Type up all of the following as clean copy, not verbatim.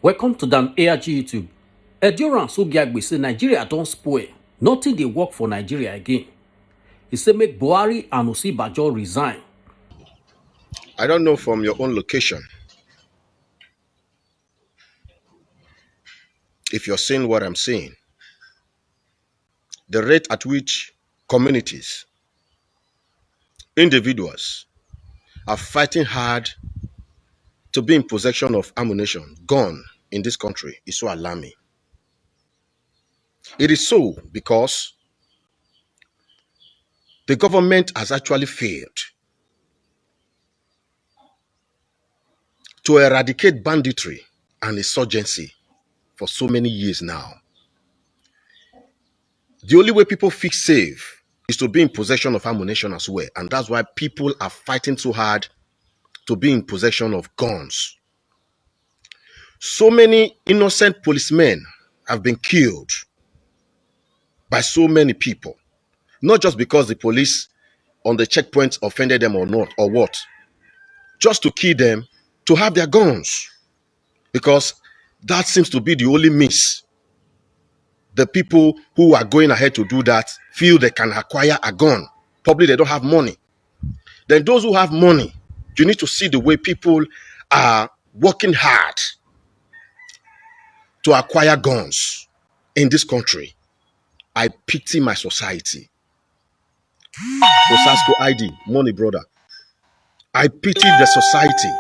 Welcome to Dan ARG YouTube. Endurance Ogiagbe say Nigeria don't spoil. Nothing dey work for Nigeria again. He say make Buhari and Osinbajo resign. I don't know from your own location if you're seeing what I'm seeing. The rate at which communities, individuals are fighting hard to be in possession of ammunition, gun in this country is so alarming. It is so because the government has actually failed to eradicate banditry and insurgency for so many years now. The only way people feel safe is to be in possession of ammunition as well. And that's why people are fighting so hard to be in possession of guns. So many innocent policemen have been killed by so many people. Not just because the police on the checkpoints offended them or not, or what. Just to kill them, to have their guns. Because that seems to be the only means. The people who are going ahead to do that feel they can acquire a gun. Probably they don't have money. Then those who have money, you need to see the way people are working hard to acquire guns in this country. I pity my society. Osasco ID, money brother. I pity the society.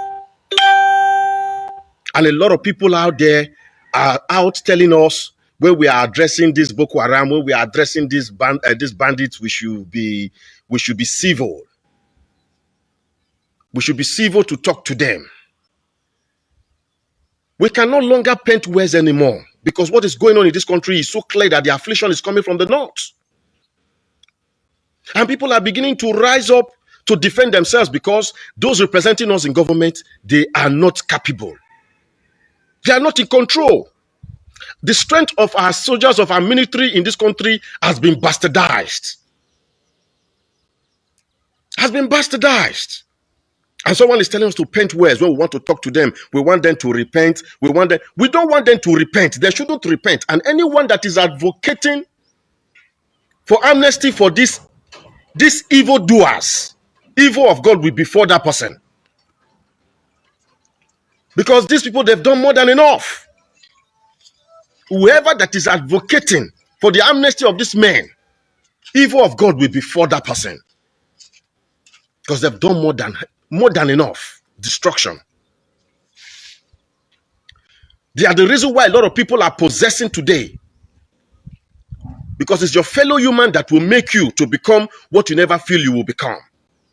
And a lot of people out there are out telling us when we are addressing this Boko Haram, when we are addressing these bandits, we should be civil. We should be civil to talk to them. We can no longer paint words anymore because what is going on in this country is so clear that the affliction is coming from the north. And people are beginning to rise up to defend themselves because those representing us in government, they are not capable. They are not in control. The strength of our soldiers, of our military in this country has been bastardized. Has been bastardized. And someone is telling us to paint words when we want to talk to them. We want them to repent. We don't want them to repent. They shouldn't repent. And anyone that is advocating for amnesty for these evildoers, evil of God will be for that person. Because these people, they've done more than enough. Whoever that is advocating for the amnesty of this man, evil of God will be for that person. Because they've done more than enough destruction. They are the reason why a lot of people are possessing today. Because it's your fellow human that will make you to become what you never feel you will become.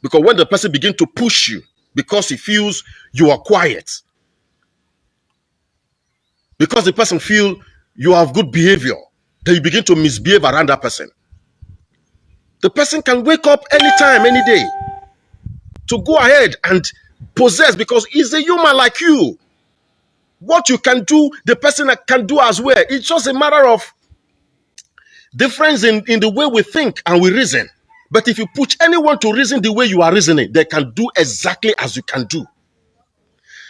Because when the person begins to push you, because he feels you are quiet, because the person feels you have good behavior, then you begin to misbehave around that person. The person can wake up anytime, any day, to go ahead and possess because he's a human like you. What you can do, the person can do as well. It's just a matter of difference in the way we think and we reason. But if you push anyone to reason the way you are reasoning, they can do exactly as you can do.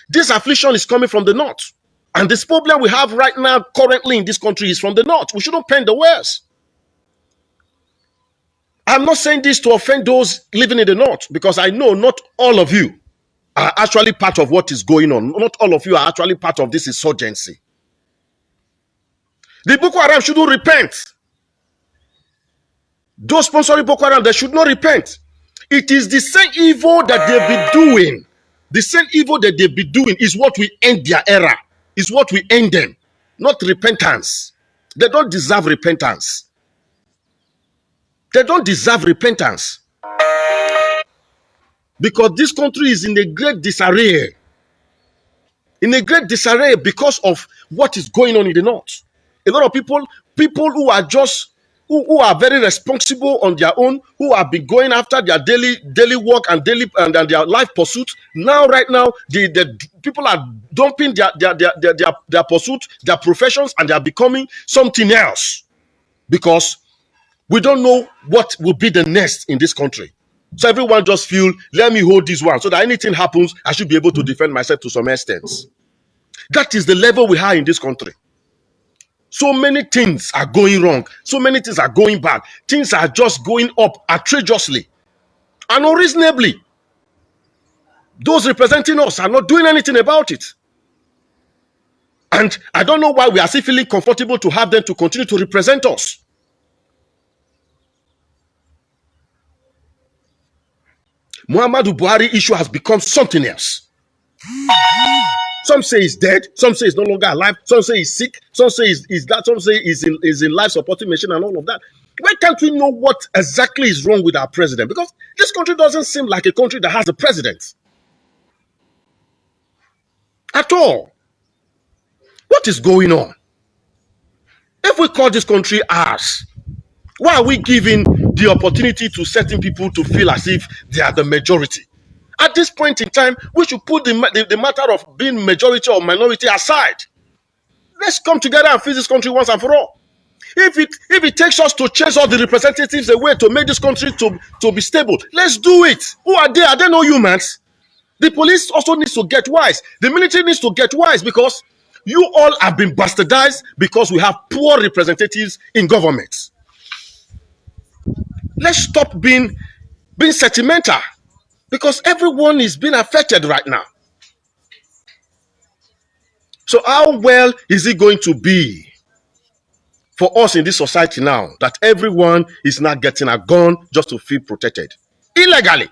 This affliction is coming from the north. And this problem we have right now, currently in this country, is from the north. We shouldn't paint the west. I'm not saying this to offend those living in the north, because I know not all of you are actually part of what is going on. Not all of you are actually part of this insurgency. The Boko Haram shouldn't repent. Those sponsoring Boko Haram, they should not repent. It is the same evil that they've been doing. The same evil that they've been doing is what will end their era. Is what will end them. Not repentance. They don't deserve repentance. They don't deserve repentance. Because this country is in a great disarray. In a great disarray because of what is going on in the north. A lot of people who are just who are very responsible on their own, who have been going after their daily work and their life pursuits. Right now, the people are dumping their pursuits, their professions, and they are becoming something else. Because we don't know what will be the next in this country. So everyone just feel, let me hold this one, so that anything happens, I should be able to defend myself to some extent. That is the level we are in this country. So many things are going wrong. So many things are going bad. Things are just going up outrageously and unreasonably. Those representing us are not doing anything about it. And I don't know why we are still feeling comfortable to have them to continue to represent us. Muhammadu Buhari issue has become something else. Some say he's dead, some say he's no longer alive, some say he's sick, some say he's that, some say he's in life supporting machine and all of that. Why can't we know what exactly is wrong with our president? Because this country doesn't seem like a country that has a president. At all. What is going on? If we call this country ours, why are we giving the opportunity to certain people to feel as if they are the majority? At this point in time, we should put the matter of being majority or minority aside. Let's come together and fix this country once and for all. If it takes us to chase all the representatives away to make this country to be stable, let's do it. Who are they? Are they no humans? The police also needs to get wise. The military needs to get wise, because you all have been bastardized because we have poor representatives in government. Let's stop being sentimental, because everyone is being affected right now. So how well is it going to be for us in this society now that everyone is not getting a gun just to feel protected? Illegally,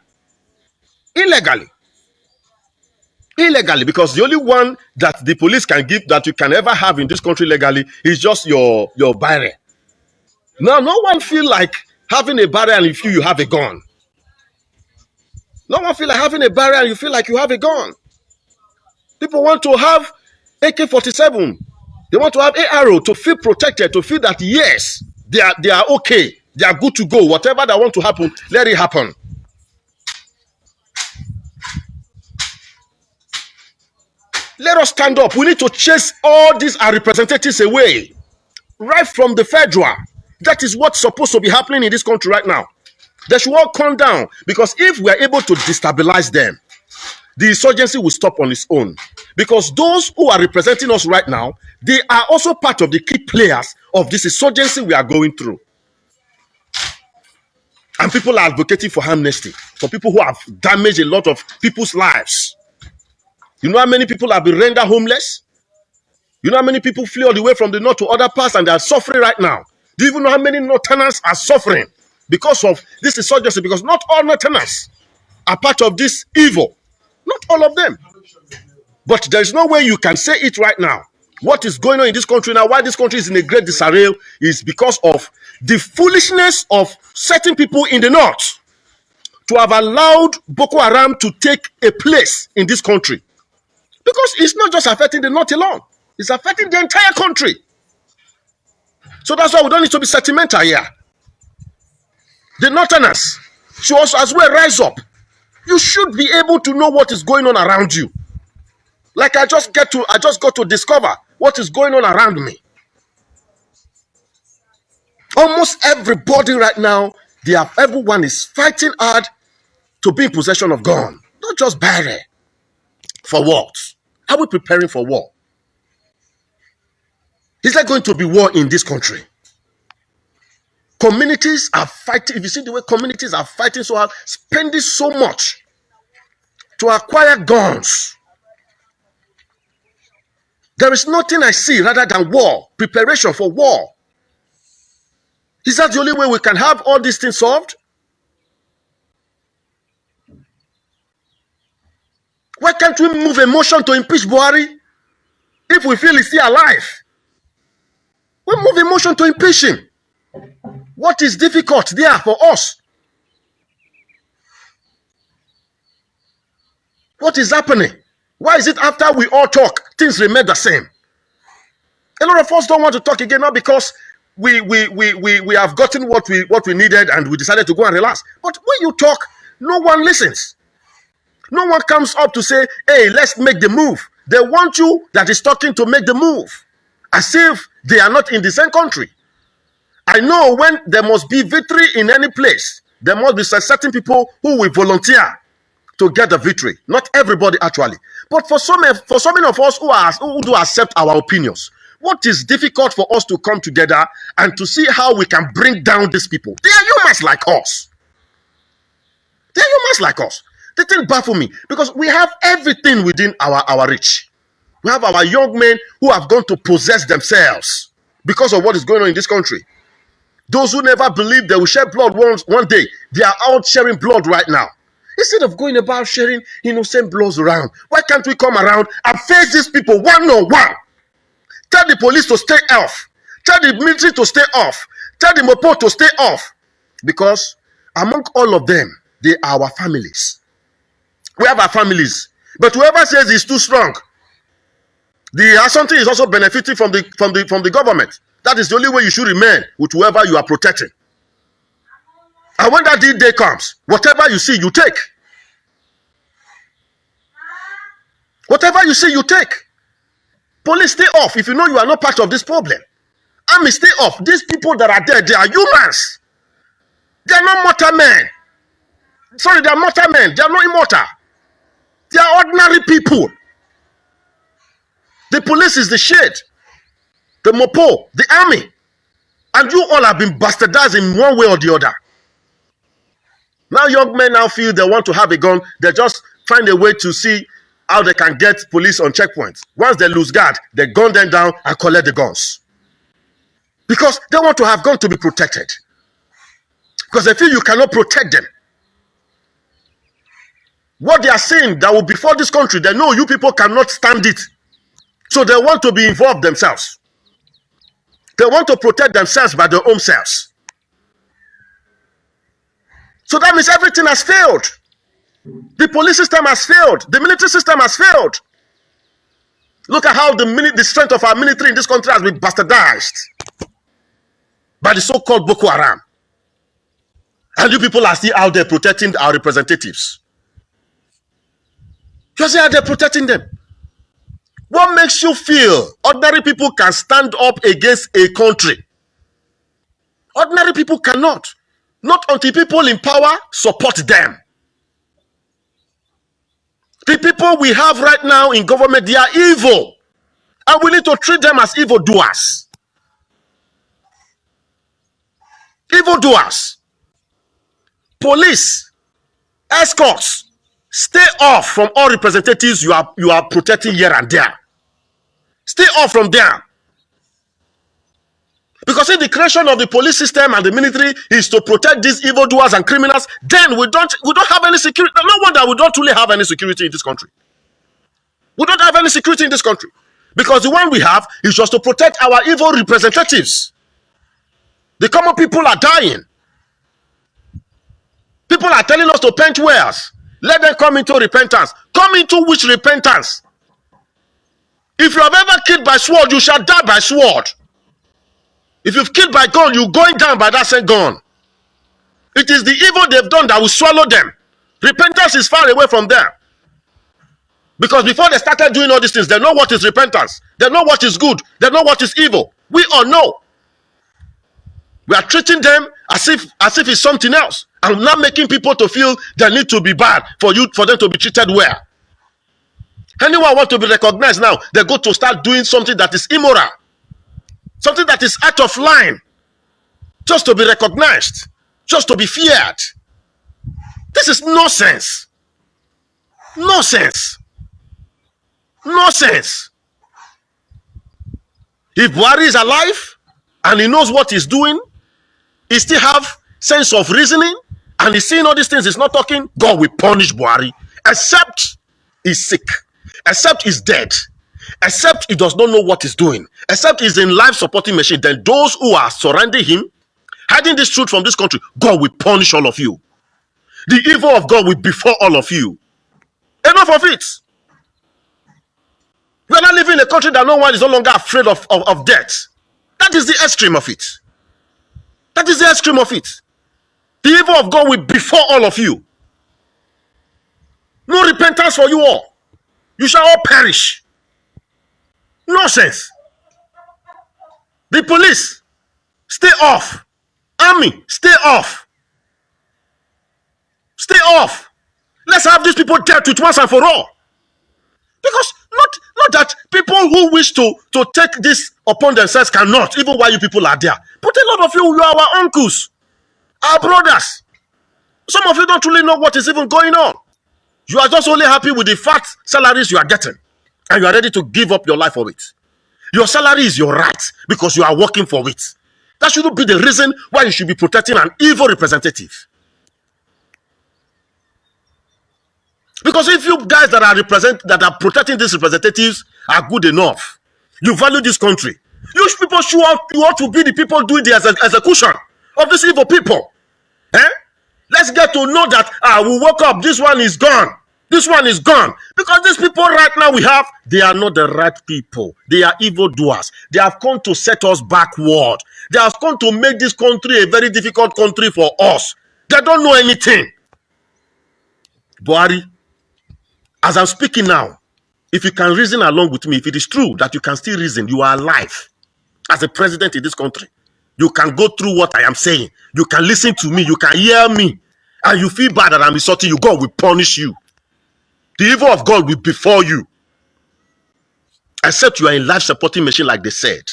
because the only one that the police can give, that you can ever have in this country legally, is just your barrier. Now, no one feel like having a barrier and you have a gun. No one feel like having a barrier and you feel like you have a gun. People want to have AK-47. They want to have AR to feel protected, to feel that yes, they are okay, they are good to go. Whatever that want to happen, let it happen. Let us stand up. We need to chase all these our representatives away, right from the federal. That is what's supposed to be happening in this country right now. They should all come down, because if we are able to destabilize them, the insurgency will stop on its own. Because those who are representing us right now, they are also part of the key players of this insurgency we are going through. And people are advocating for amnesty for people who have damaged a lot of people's lives. You know how many people have been rendered homeless? You know how many people flee all the way from the north to other parts and they are suffering right now? Do you even know how many Northerners are suffering because of this insurgency? Because not all Northerners are part of this evil. Not all of them. But there is no way you can say it right now. What is going on in this country now, why this country is in a great disarray, is because of the foolishness of certain people in the north to have allowed Boko Haram to take a place in this country. Because it's not just affecting the north alone. It's affecting the entire country. So that's why we don't need to be sentimental here. The Northerners should also as well rise up. You should be able to know what is going on around you. Like I just got to discover what is going on around me. Almost everybody right now, everyone is fighting hard to be in possession of gun. Not just barrier. For what? Are we preparing for war? Is there going to be war in this country? Communities are fighting. If you see the way communities are fighting so hard, spending so much to acquire guns. There is nothing I see rather than war, preparation for war. Is that the only way we can have all these things solved? Why can't we move a motion to impeach Buhari if we feel he's still alive? We move a motion to impeach him. What is difficult there for us? What is happening? Why is it after we all talk, things remain the same? A lot of us don't want to talk again, not because we have gotten what we needed and we decided to go and relax. But when you talk, no one listens. No one comes up to say, hey, let's make the move. They want you that is talking to make the move, as if they are not in the same country. I know when there must be victory in any place, there must be certain people who will volunteer to get the victory. Not everybody actually. But for so many of us who do accept our opinions, what is difficult for us to come together and to see how we can bring down these people? They are humans like us. They are humans like us. They thing baffle me because we have everything within our reach. We have our young men who have gone to possess themselves because of what is going on in this country. Those who never believed they will shed blood one day, they are out sharing blood right now. Instead of going about sharing innocent bloods around, why can't we come around and face these people one on one? Tell the police to stay off. Tell the military to stay off. Tell the Mopo to stay off. Because among all of them, they are our families. We have our families. But whoever says he's too strong, the Ashanti is also benefiting from the government. That is the only way you should remain with whoever you are protecting. And when that day comes, whatever you see, you take. Whatever you see, you take. Police, stay off if you know you are not part of this problem. Army, stay off. These people that are there, they are humans. They are not mortal men. Sorry, they are mortal men. They are not immortal. They are ordinary people. The police is the shade. The Mopo, the army. And you all have been bastardized in one way or the other. Now young men now feel they want to have a gun. They just find a way to see how they can get police on checkpoints. Once they lose guard, they gun them down and collect the guns. Because they want to have gun to be protected. Because they feel you cannot protect them. What they are saying that will befall this country, they know you people cannot stand it. So they want to be involved themselves. They want to protect themselves by their own selves. So that means everything has failed. The police system has failed. The military system has failed. Look at how the strength of our military in this country has been bastardized by the so-called Boko Haram. And you people are still out there protecting our representatives. You're still out there protecting them. What makes you feel ordinary people can stand up against a country? Ordinary people cannot. Not until people in power support them. The people we have right now in government, they are evil. And we need to treat them as evildoers. Evildoers. Police, escorts, stay off from all representatives you are protecting here and there. Stay off from there. Because if the creation of the police system and the military is to protect these evildoers and criminals, then we don't have any security. No wonder we don't really have any security in this country. We don't have any security in this country. Because the one we have is just to protect our evil representatives. The common people are dying. People are telling us to paint wares. Let them come into repentance. Come into which repentance? If you have ever killed by sword, you shall die by sword. If you've killed by gun, you're going down by that same gun. It is the evil they've done that will swallow them. Repentance is far away from them. Because before they started doing all these things, they know what is repentance. They know what is good. They know what is evil. We all know. We are treating them as if it's something else. And not making people to feel they need to be bad for them to be treated well. Anyone want to be recognized now, they go to start doing something that is immoral. Something that is out of line. Just to be recognized. Just to be feared. This is nonsense. Nonsense. Nonsense. If Buhari is alive and he knows what he's doing, he still have sense of reasoning and he's seeing all these things, he's not talking, God will punish Buhari. Except he's sick. Except he's dead. Except he does not know what he's doing. Except he's in life supporting machine. Then those who are surrounding him, hiding this truth from this country, God will punish all of you. The evil of God will befall all of you. Enough of it. We are not living in a country that no one is no longer afraid of death. That is the extreme of it. That is the extreme of it. The evil of God will befall all of you. No repentance for you all. You shall all perish. Nonsense. The police, stay off. Army, stay off. Stay off. Let's have these people dealt with once and for all. Because not that people who wish to take this upon themselves cannot, even while you people are there. But a lot of you are our uncles, our brothers. Some of you don't really know what is even going on. You are just only happy with the fat salaries you are getting, and you are ready to give up your life for it. Your salary is your right because you are working for it. That shouldn't be the reason why you should be protecting an evil representative. Because if you guys that are protecting these representatives are good enough, you value this country, you people you ought to be the people doing the execution of these evil people. Let's get to know that we woke up, this one is gone. This one is gone. Because these people right now they are not the right people. They are evildoers. They have come to set us backward. They have come to make this country a very difficult country for us. They don't know anything. Buhari, as I'm speaking now, if you can reason along with me, if it is true that you can still reason, you are alive as a president in this country. You can go through what I am saying. You can listen to me. You can hear me. And you feel bad that I'm insulting you. God will punish you. The evil of God will befall you. Except you are in life supporting machine like they said.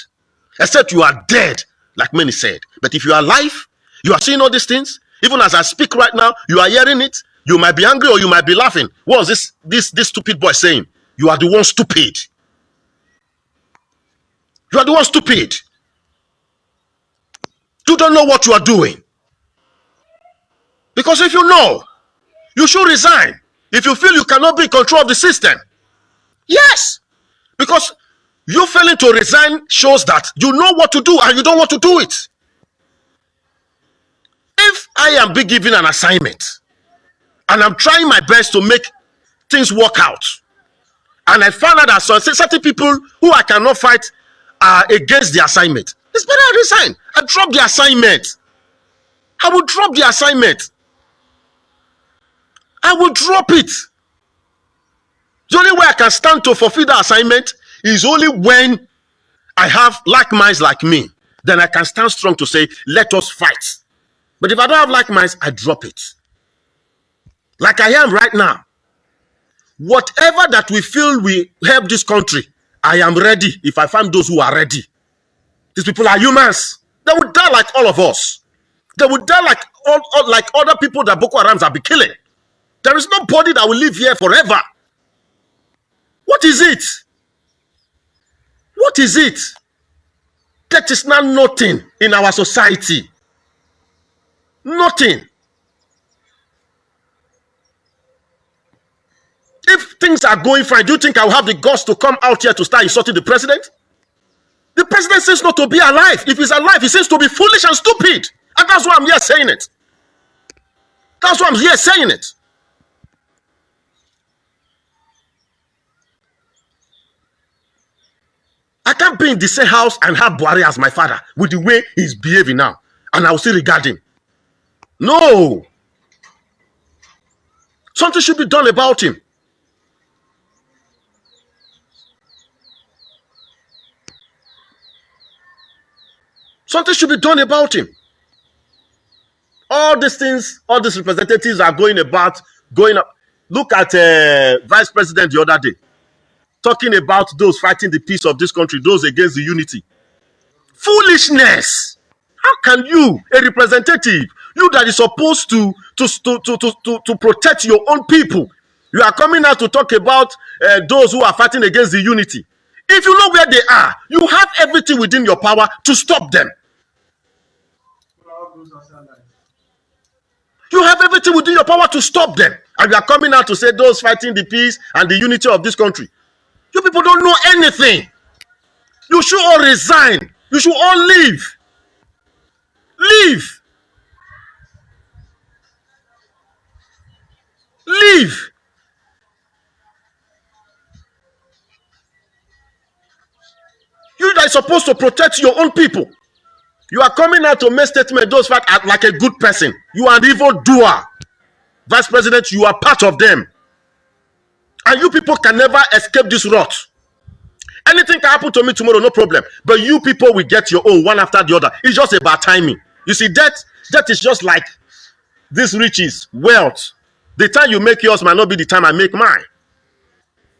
Except you are dead like many said. But if you are alive, you are seeing all these things. Even as I speak right now, you are hearing it. You might be angry or you might be laughing. What was this stupid boy saying? You are the one stupid. You are the one stupid. You don't know what you are doing. Because if you know, you should resign. If you feel you cannot be in control of the system. Yes. Because you failing to resign shows that you know what to do and you don't want to do it. If I am being given an assignment and I'm trying my best to make things work out, and I find out that certain people who I cannot fight are against the assignment, it's better I resign. I drop the assignment. I will drop the assignment. I will drop it. The only way I can stand to fulfill the assignment is only when I have like minds like me. Then I can stand strong to say, let us fight. But if I don't have like minds, I drop it. Like I am right now. Whatever that we feel will help this country, I am ready if I find those who are ready. These people are humans. They would die like all of us. They would die like like other people that Boko Harams have been killing. There is nobody that will live here forever. What is it? What is it? That is now nothing in our society. Nothing. If things are going fine, do you think I will have the guts to come out here to start insulting the president? The president seems not to be alive. If he's alive, he seems to be foolish and stupid. And that's why I'm here saying it. That's why I'm here saying it. I can't be in the same house and have Buhari as my father with the way he's behaving now. And I will still regard him. No. Something should be done about him. Something should be done about him. All these things, all these representatives are going up. Look at Vice President the other day, talking about those fighting the peace of this country, those against the unity. Foolishness. How can you, a representative, you that is supposed to protect your own people, you are coming out to talk about those who are fighting against the unity? If you know where they are, you have everything within your power to stop them. You have everything within your power to stop them. And you are coming out to say those fighting the peace and the unity of this country. You people don't know anything. You should all resign. You should all leave. Leave. Leave. You that are supposed to protect your own people. You are coming out to make statement those fight like a good person. You are an evil doer. Vice President, you are part of them. And you people can never escape this rot. Anything can happen to me tomorrow, no problem. But you people will get your own one after the other. It's just about timing. You see, death is just like this riches, wealth. The time you make yours might not be the time I make mine.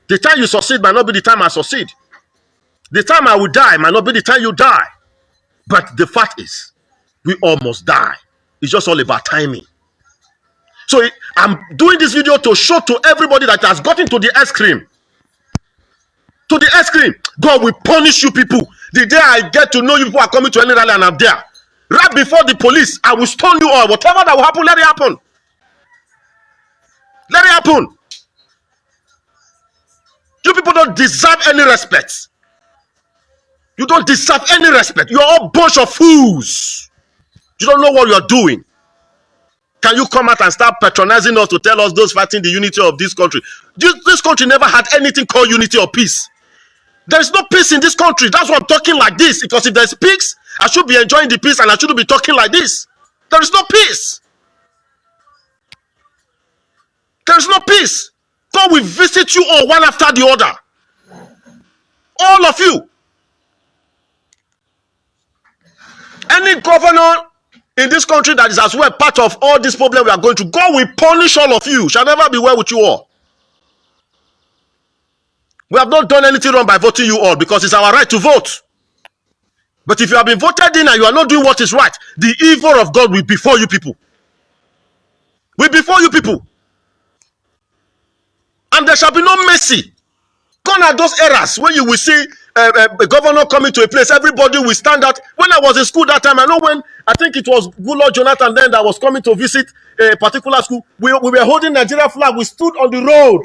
The time you succeed might not be the time I succeed. The time I will die might not be the time you die. But the fact is, we all must die. It's just all about timing. So I'm doing this video to show to everybody that has gotten to the extreme. To the extreme. God will punish you people. The day I get to know you people are coming to any rally and I'm there. Right before the police, I will stone you all. Whatever that will happen, let it happen. Let it happen. You people don't deserve any respect. You don't deserve any respect. You're all a bunch of fools. You don't know what you're doing. Can you come out and start patronizing us to tell us those fighting the unity of this country? This country never had anything called unity or peace. There is no peace in this country. That's why I'm talking like this. Because if there's peace, I should be enjoying the peace and I shouldn't be talking like this. There is no peace. There is no peace. God will visit you all one after the other. All of you. Any governor in this country that is as well part of all this problem we are going through, God will punish all of you. Shall never be well with you all. We have not done anything wrong by voting you all because it's our right to vote. But if you have been voted in and you are not doing what is right, the evil of God will be before you people. Will be before you people. And there shall be no mercy. Gone are those eras when you will see a governor coming to a place, everybody will stand out. When I was in school that time, I know when, I think it was Goodluck Jonathan then that was coming to visit a particular school, we were holding Nigeria flag, we stood on the road.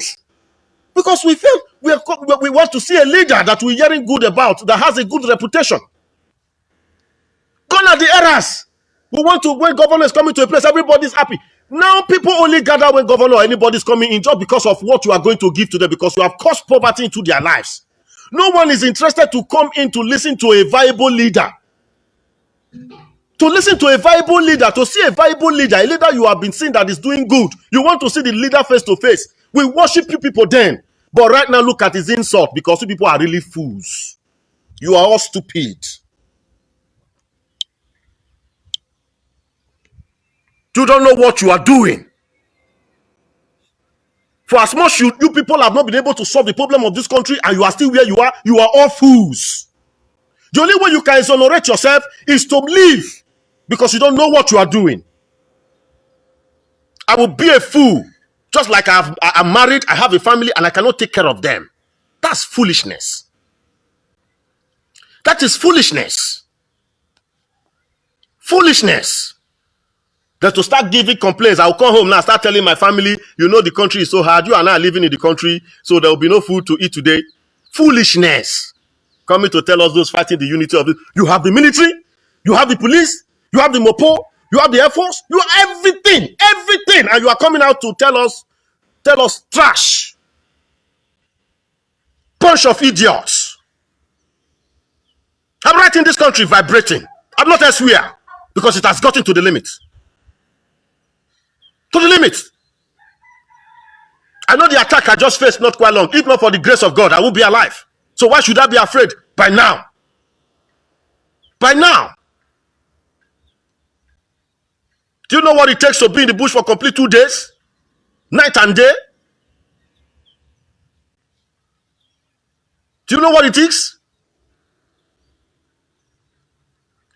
Because we felt we want to see a leader that we're hearing good about, that has a good reputation. Gone are the eras. We want to, when governor is coming to a place, everybody's happy. Now people only gather when governor or anybody's coming in just because of what you are going to give to them, because you have caused poverty into their lives. No one is interested to come in to listen to a viable leader. To listen to a viable leader, to see a viable leader, a leader you have been seeing that is doing good. You want to see the leader face to face. We worship you people then. But right now, look at his insult, because you people are really fools. You are all stupid. You don't know what you are doing. For as much you people have not been able to solve the problem of this country and you are still where you are all fools. The only way you can exonerate yourself is to leave because you don't know what you are doing. I will be a fool just like I'm married, I have a family and I cannot take care of them. That's foolishness. That is foolishness. Foolishness. Then to start giving complaints, I'll come home now, start telling my family, you know the country is so hard, you and I are living in the country, so there will be no food to eat today. Foolishness. Coming to tell us those fighting the unity of it. You have the military, you have the police, you have the MOPO, you have the Air Force, you have everything, and you are coming out to tell us trash. Bunch of idiots. I'm right in this country vibrating. I'm not elsewhere because it has gotten to the limit. To the limit. I know the attack I just faced not quite long. If not for the grace of God, I will be alive. So why should I be afraid? By now. By now. Do you know what it takes to be in the bush for complete 2 days? Night and day? Do you know what it takes?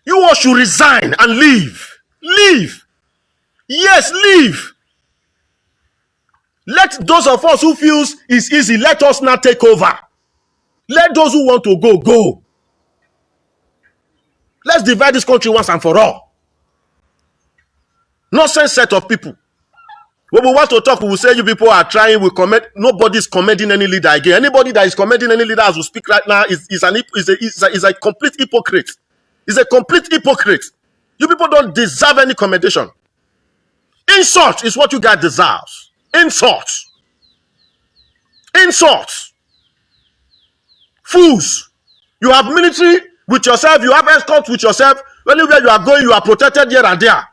You all should resign and leave. Leave. Yes, leave. Let those of us who feels it's easy, let us now take over. Let those who want to go, go. Let's divide this country once and for all. Nonsense set of people. When we want to talk, we will say you people are trying, we comment. Nobody's commending any leader again. Anybody that is commending any leader as we speak right now is a complete hypocrite. Is a complete hypocrite. You people don't deserve any commendation. Insult is what you guys deserve. Insult. Insult. Fools. You have military with yourself. You have escorts with yourself. Anywhere you are going, you are protected here and there.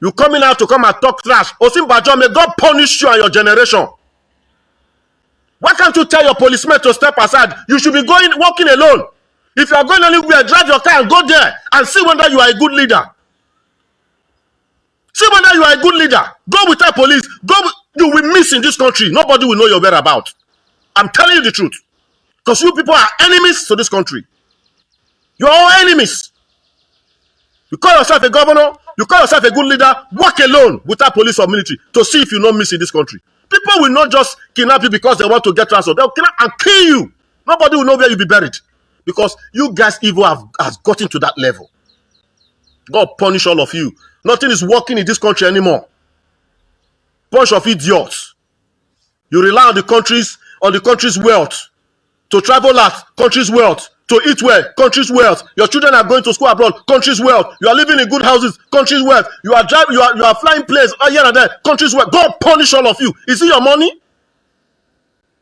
You coming out to come and talk trash. Osinbajo, may God punish you and your generation. Why can't you tell your policemen to step aside? You should be walking alone. If you are going anywhere, drive your car and go there and see whether you are a good leader. See whether you are a good leader. Go without police. Go You will miss in this country. Nobody will know your whereabouts. I'm telling you the truth. Because you people are enemies to this country. You're all enemies. You call yourself a governor, you call yourself a good leader, work alone without police or military to see if you not miss in this country. People will not just kidnap you because they want to get transfer. They'll kidnap and kill you. Nobody will know where you'll be buried. Because you guys evil has gotten to that level. God punish all of you. Nothing is working in this country anymore. Bunch of idiots. You rely on the country's wealth. To travel out, country's wealth. To eat well, country's wealth. Your children are going to school abroad, country's wealth. You are living in good houses, country's wealth. You are driving, you are flying planes here and there, country's wealth. God punish all of you. Is it your money?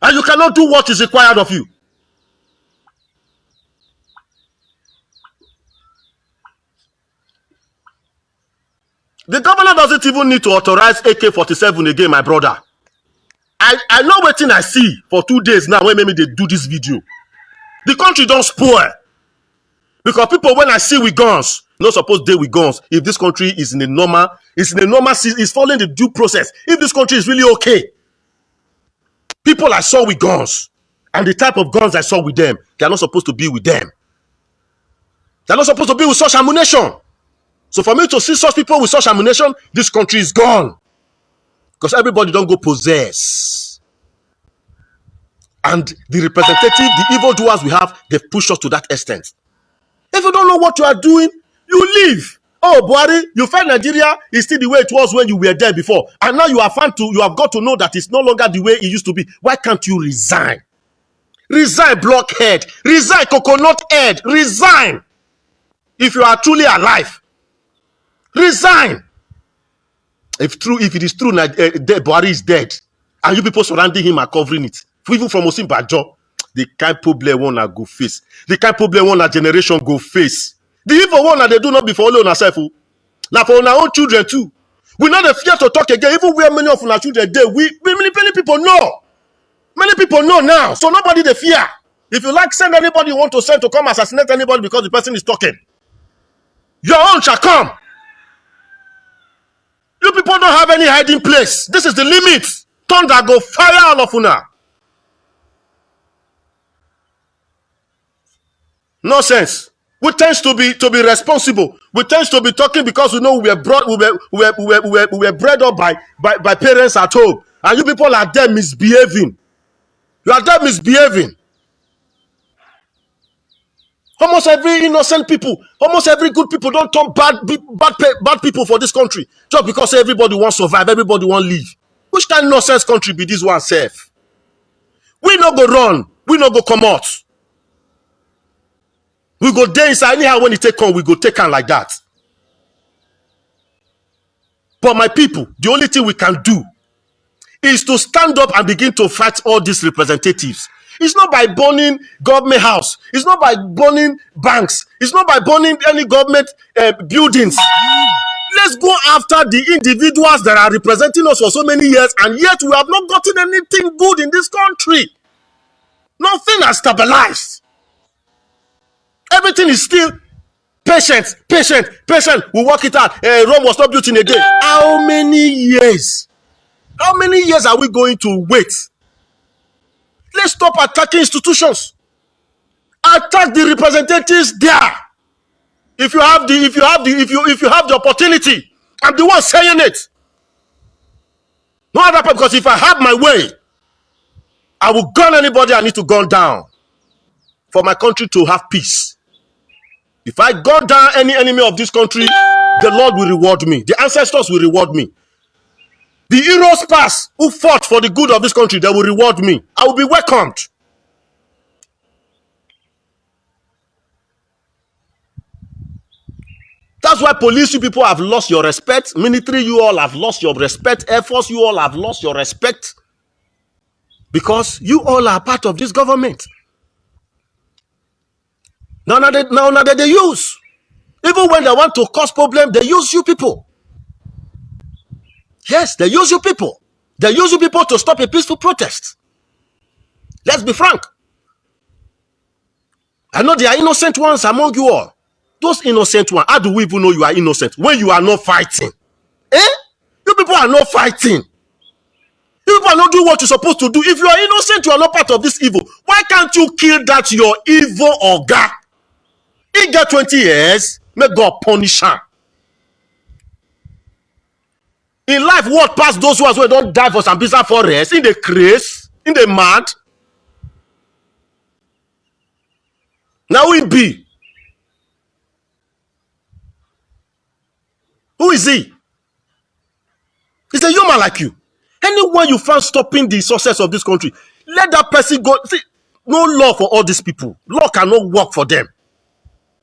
And you cannot do what is required of you. The governor doesn't even need to authorize AK-47 again, my brother. I know what I see for 2 days now when maybe they do this video. The country don't spoil. Because people, when I see with guns, not supposed to deal with guns. If this country is in a normal, is following the due process. If this country is really okay. People I saw with guns, and the type of guns I saw with them, they are not supposed to be with them. They are not supposed to be with such ammunition. So for me to see such people with such ammunition, this country is gone. Because everybody don't go possess. And the representative, the evildoers we have, they've pushed us to that extent. If you don't know what you are doing, you leave. Oh, Buhari, you find Nigeria is still the way it was when you were there before. And now you have got to know that it's no longer the way it used to be. Why can't you resign? Resign, blockhead. Resign, coconut head. Resign. If you are truly alive. Resign. If it is true that Buhari is dead, and you people surrounding him are covering it, even from Osinbajo, the kind problem one na go face. The kind problem one na generation go face. The evil one that they do not be for only on ourselves. Now for our own children too. We not the fear to talk again. Even where many of our children there, many people know. Many people know now. So nobody the fear. If you like send anybody you want to send to come assassinate anybody because the person is talking, your own shall come. You people don't have any hiding place. This is the limit. Thunder go fire all of una. Nonsense. We tend to be responsible. We tend to be talking because we know we were bred up by parents at home. And you people are there misbehaving. You are there misbehaving. Almost every innocent people, almost every good people don't turn bad people for this country. Just because everybody wants to survive, everybody wants to live. Which kind of nonsense country be this one self? We no go run. We no go come out. We go there inside. Anyhow, when it take on, we go take on like that. But my people, the only thing we can do is to stand up and begin to fight all these representatives. It's not by burning government house. It's not by burning banks. It's not by burning any government buildings. Let's go after the individuals that are representing us for so many years, and yet we have not gotten anything good in this country. Nothing has stabilized. Everything is still patient. We work it out. Rome was not built in a day. How many years? How many years are we going to wait? Let's stop attacking institutions. Attack the representatives there. If you have the opportunity, I'm the one saying it. No other person, because if I have my way, I will gun anybody I need to gun down for my country to have peace. If I gun down any enemy of this country, the Lord will reward me. The ancestors will reward me. The heroes past who fought for the good of this country, they will reward me. I will be welcomed. That's why police, you people have lost your respect. Military, you all have lost your respect. Air Force, you all have lost your respect. Because you all are part of this government. Now that they use. Even when they want to cause problem, they use you people. Yes, they use you people. They use you people to stop a peaceful protest. Let's be frank. I know there are innocent ones among you all. Those innocent ones, how do we even know you are innocent when you are not fighting? You people are not fighting. You people are not doing what you're supposed to do. If you are innocent, you are not part of this evil. Why can't you kill that your evil oga? He get 20 years, may God punish him. In life, what past those ones who don't die for some bizarre forest, in the craze, in the mad? Now we be. Who is he? He's a human like you. Anyone you find stopping the success of this country, let that person go. See, no law for all these people. Law cannot work for them.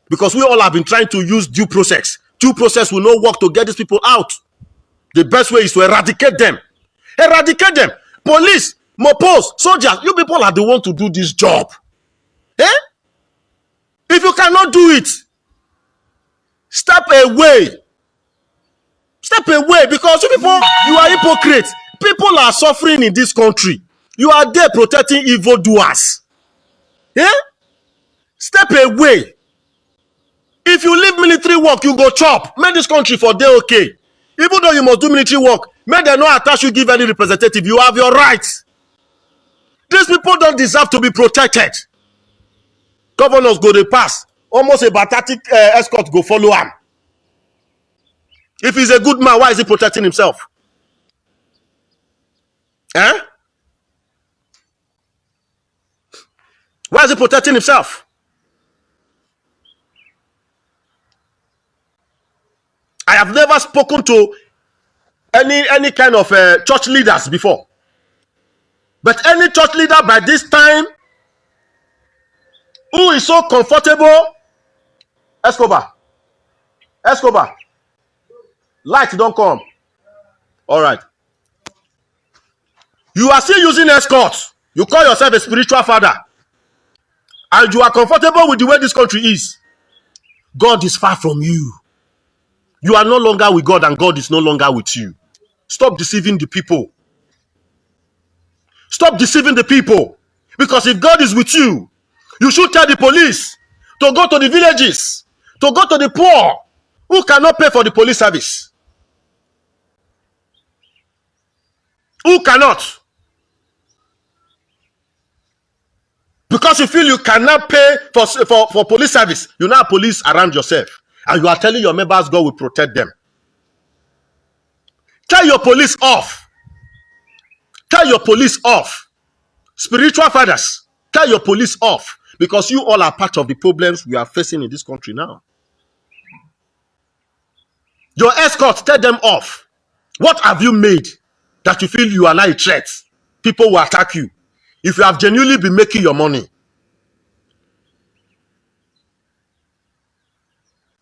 Because we all have been trying to use due process. Due process will not work to get these people out. The best way is to eradicate them. Eradicate them. Police, mopos, soldiers, you people are the one to do this job. Eh? If you cannot do it, step away. Step away, because you people, you are hypocrites. People are suffering in this country. You are there protecting evildoers. Eh? Step away. If you leave military work, you go chop. Make this country for day okay. Even though you must do military work, make them not attach you, give any representative. You have your rights. These people don't deserve to be protected. Governors go to pass. Almost a pathetic escort go follow him. If he's a good man, why is he protecting himself? Eh? Why is he protecting himself? I have never spoken to any kind of church leaders before. But any church leader by this time who is so comfortable, Escobar, light don't come. All right. You are still using escorts. You call yourself a spiritual father. And you are comfortable with the way this country is. God is far from you. You are no longer with God and God is no longer with you. Stop deceiving the people. Stop deceiving the people. Because if God is with you, you should tell the police to go to the villages, to go to the poor who cannot pay for the police service. Who cannot? Because you feel you cannot pay for police service, you now have police around yourself. And you are telling your members God will protect them. Tell your police off. Tell your police off. Spiritual fathers, tell your police off. Because you all are part of the problems we are facing in this country now. Your escorts, tell them off. What have you made that you feel you are not a threat? People will attack you. If you have genuinely been making your money.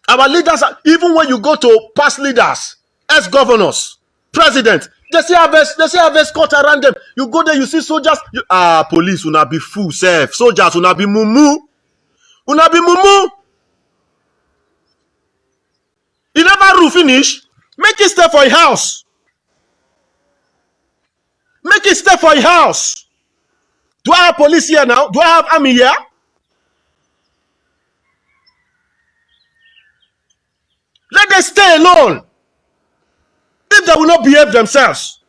Our leaders, even when you go to past leaders, ex-governors, presidents, they say have escort around them. You go there, you see soldiers. Police will not be full self. Soldiers will not be mumu. Will not be mumu. You never rule finish. Make it stay for a house. Make it stay for a house. Do I have police here now? Do I have army here? Let them stay alone. If they will not behave themselves.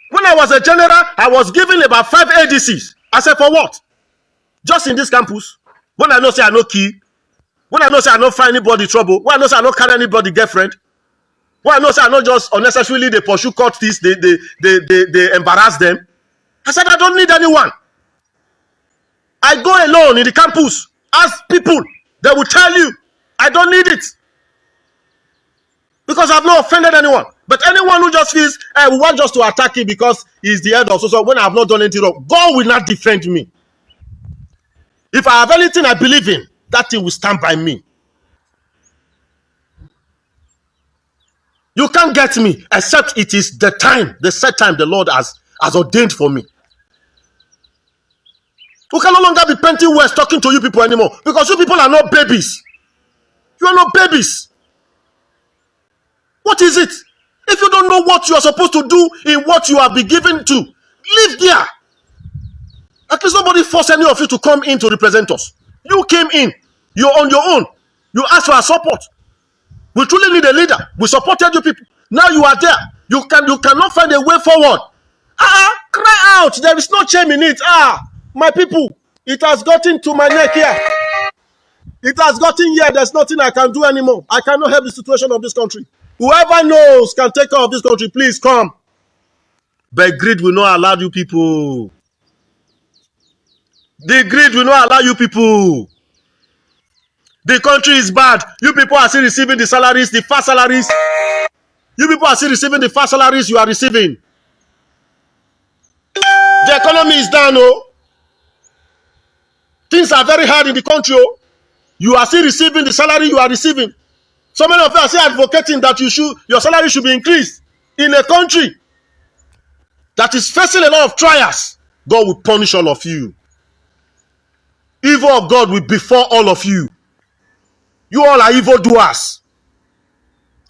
When I was a general, I was given about 5 ADCs. I said, for what? Just in this campus. When I know say I no key. When I know say I don't find anybody trouble. When I know say I don't carry anybody girlfriend. When I know say I not just unnecessarily they pursue court thieves, they embarrass them. I said I don't need anyone. I go alone in the campus. Ask people. They will tell you. I don't need it. Because I've not offended anyone. But anyone who just feels, we want just to attack him because he's the head of so when I have not done anything wrong, God will not defend me. If I have anything I believe in, that thing will stand by me. You can't get me except it is the time, the set time the Lord has ordained for me. You can no longer be painting words talking to you people anymore because you people are not babies. You are not babies. What is it? If you don't know what you are supposed to do in what you have been given to, live there. At least nobody forced any of you to come in to represent us. You came in. You're on your own. You asked for our support. We truly need a leader. We supported you people. Now you are there. You cannot find a way forward. Cry out. There is no shame in it. My people, it has gotten to my neck here. It has gotten here. There's nothing I can do anymore. I cannot help the situation of this country. Whoever knows can take care of this country, please come. But greed will not allow you people. The greed will not allow you people. The country is bad. You people are still receiving the salaries, the fast salaries. You people are still receiving the fast salaries you are receiving. The economy is down, oh. Things are very hard in the country, oh. You are still receiving the salary you are receiving. So many of you are still advocating that your salary should be increased in a country that is facing a lot of trials. God will punish all of you. Evil of God will befall all of you. You all are evildoers.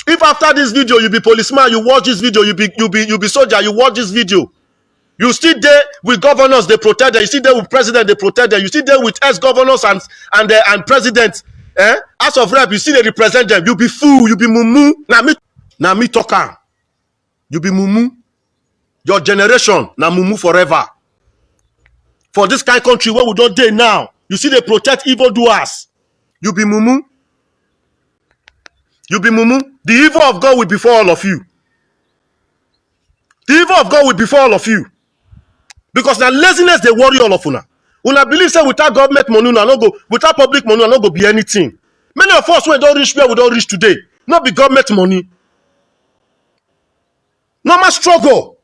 If after this video you be policeman, you watch this video, you be soldier, you watch this video. You still there with governors, they protect them. You still there with president, they protect them. You still there with ex-governors and presidents. As of rep, you see they represent them. You be fool, you be mumu. Now me talk. You be mumu. Your generation, now mumu forever. For this kind of country where we don't dare now, you see they protect evildoers. You be mumu. You be mumu. The evil of God will befall all of you. The evil of God will befall all of you. Because now laziness, they worry all of una. Una believe say without government money, una no go, without public money, una no go be anything. Many of us, when we don't reach where we don't reach today, not be government money. Normal struggle.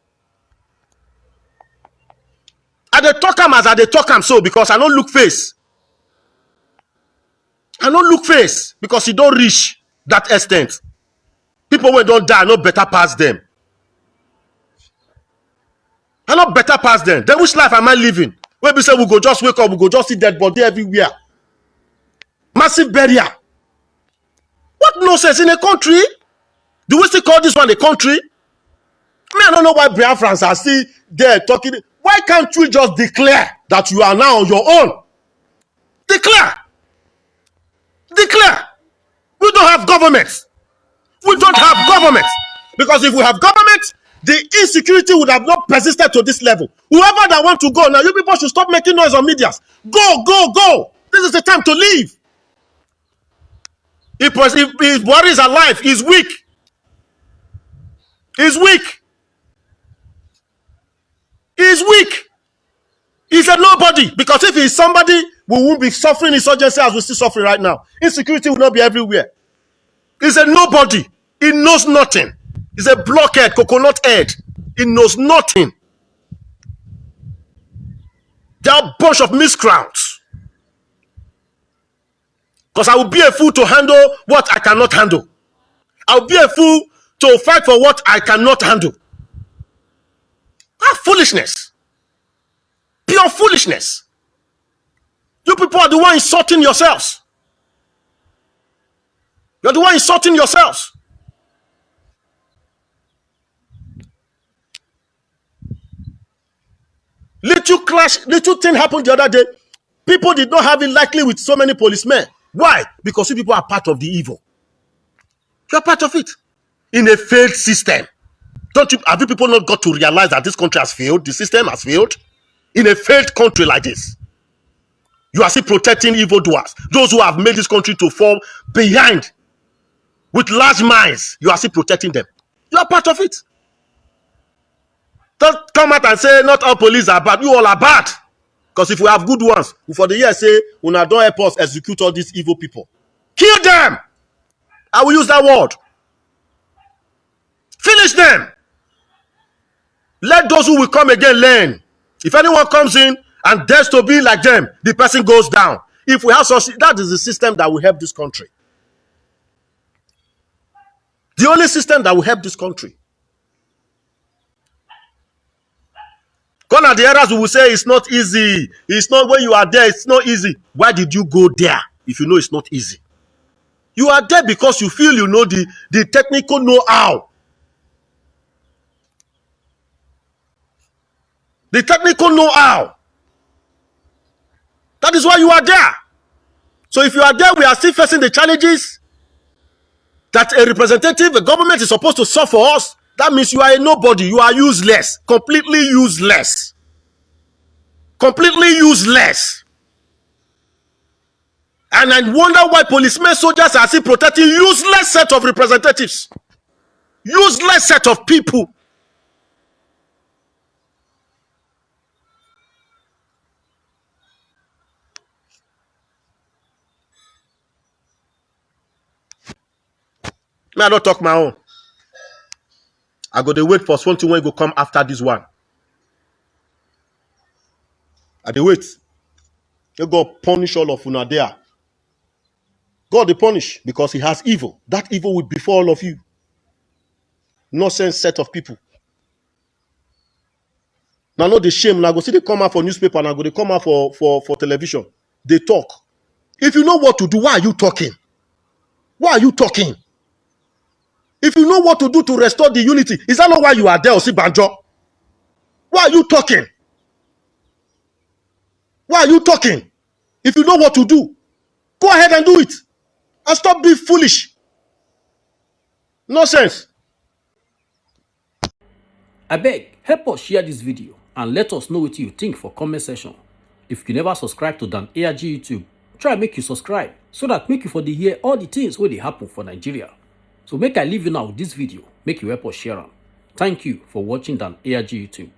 I dey talk am as I dey talk am so because I don't look face. I don't look face because he don't reach that extent. People when don't die, no better pass them. I not better pass them. Then which life am I living? When we say we go just wake up, we go just see dead body everywhere. Massive burial. What nonsense in a country? Do we still call this one a country? I don't know why Biafrans are still there talking. Why can't you just declare that you are now on your own? Declare. Declare. We don't have government. We don't have government. Because if we have government, the insecurity would have not persisted to this level. Whoever that want to go, now you people should stop making noise on medias. Go, go, go. This is the time to leave. If Buhari is alive, he's weak. He's weak. He's weak. He's a nobody. Because if he's somebody, we won't be suffering insurgency as we still suffering right now. Insecurity will not be everywhere. He's a nobody. He knows nothing. He's a blockhead, coconut head. He knows nothing. They are a bunch of miscreants. Because I will be a fool to handle what I cannot handle. I will be a fool to fight for what I cannot handle. That's foolishness. Pure foolishness. You people are the one insulting yourselves. You're the one insulting yourselves. Little thing happened the other day. People did not have it likely with so many policemen. Why? Because you people are part of the evil. You're part of it. In a failed system. Have you people not got to realize that this country has failed? The system has failed? In a failed country like this. You are still protecting evildoers. Those who have made this country to fall behind with large minds. You are still protecting them. You are part of it. Don't come out and say not all police are bad. You all are bad. Because if we have good ones, we for the year say, una don't help us execute all these evil people. Kill them. I will use that word. Finish them. Let those who will come again learn. If anyone comes in and dares to be like them, the person goes down. If we have such, that is the system that will help this country. The only system that will help this country. Gone are the areas we will say it's not easy. It's not when you are there, it's not easy. Why did you go there if you know it's not easy? You are there because you feel you know the technical know-how. The technical know-how. That is why you are there. So if you are there, we are still facing the challenges. that a representative, a government is supposed to solve for us, that means you are a nobody. You are useless. Completely useless. Completely useless. And I wonder why policemen, soldiers are still protecting useless set of representatives. Useless set of people. May I not talk my own. I go to wait for something when go come after this one. I dey wait. Let God punish all of una there. God dey punish because he has evil. That evil will befall all of you. Nonsense set of people. Now no the shame. Now go see they come out for newspaper. Now go they come out for television. They talk. If you know what to do, why are you talking? Why are you talking? If you know what to do to restore the unity, is that not why you are there, Osibanjo? Why are you talking? Why are you talking? If you know what to do, go ahead and do it. And stop being foolish. Nonsense. Abeg, help us share this video and let us know what you think for comment section. If you never subscribe to Dan ARG YouTube, try make you subscribe so that make you for the hear all the things wey dey happen for Nigeria. So make I leave you now with this video, make you help us share am. Thank you for watching Dan ARG YouTube.